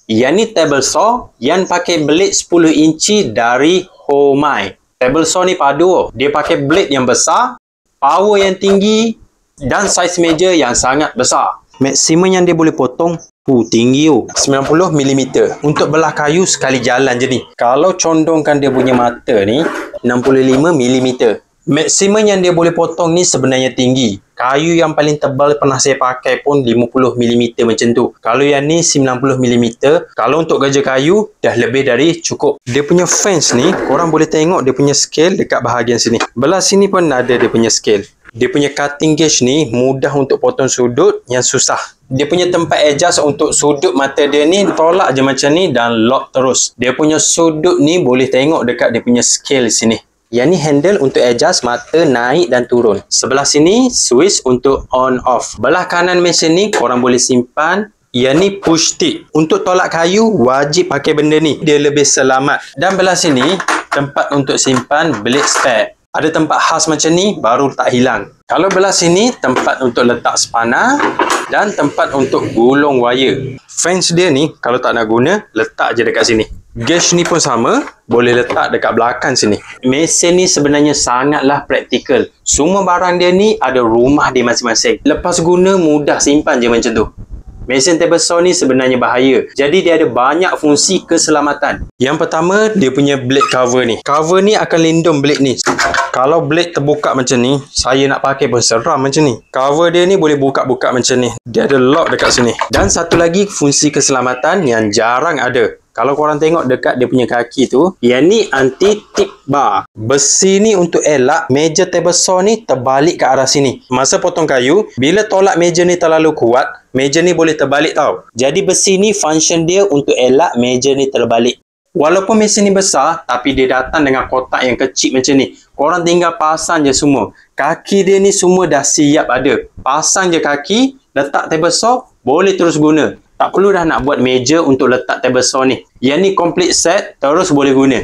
Yang ni table saw yang pakai blade 10 inci dari Homai. Table saw ni padu. Dia pakai blade yang besar, power yang tinggi dan saiz meja yang sangat besar. Maksimum yang dia boleh potong tinggi 90mm. Untuk belah kayu sekali jalan je ni. Kalau condongkan dia punya mata ni 65mm. Maksimum yang dia boleh potong ni sebenarnya tinggi. Kayu yang paling tebal pernah saya pakai pun 50mm macam tu. Kalau yang ni 90mm. Kalau untuk gerja kayu dah lebih dari cukup. Dia punya fence ni korang boleh tengok dia punya scale dekat bahagian sini. Belah sini pun ada dia punya scale. Dia punya cutting gauge ni mudah untuk potong sudut, yang susah dia punya tempat adjust untuk sudut mata dia ni, tolak je macam ni dan lock terus. Dia punya sudut ni boleh tengok dekat dia punya scale sini. Yang ni handle untuk adjust mata naik dan turun. Sebelah sini switch untuk on off. Belah kanan mesin ni korang boleh simpan. Yang ni push stick. Untuk tolak kayu wajib pakai benda ni. Dia lebih selamat. Dan belah sini tempat untuk simpan blade spare. Ada tempat khas macam ni baru tak hilang. Kalau belah sini tempat untuk letak spanner dan tempat untuk gulung wire. Fence dia ni kalau tak nak guna letak je dekat sini. Gauge ni pun sama, boleh letak dekat belakang sini. Mesin ni sebenarnya sangatlah praktikal. Semua barang dia ni ada rumah dia masing-masing. Lepas guna mudah simpan je macam tu. Mesin table saw ni sebenarnya bahaya. Jadi dia ada banyak fungsi keselamatan. Yang pertama, dia punya blade cover ni. Cover ni akan lindung blade ni. Kalau blade terbuka macam ni, saya nak pakai pun seram macam ni. Cover dia ni boleh buka-buka macam ni. Dia ada lock dekat sini. Dan satu lagi fungsi keselamatan yang jarang ada. Kalau korang tengok dekat dia punya kaki tu, yang ni anti-tip bar. Besi ni untuk elak meja table saw ni terbalik ke arah sini. Masa potong kayu, bila tolak meja ni terlalu kuat, meja ni boleh terbalik tau. Jadi besi ni function dia untuk elak meja ni terbalik. Walaupun mesin ni besar, tapi dia datang dengan kotak yang kecil macam ni. Korang tinggal pasang je semua. Kaki dia ni semua dah siap ada. Pasang je kaki, letak table saw, boleh terus guna. Tak perlu dah nak buat meja untuk letak table saw ni. Yang ni complete set, terus boleh guna.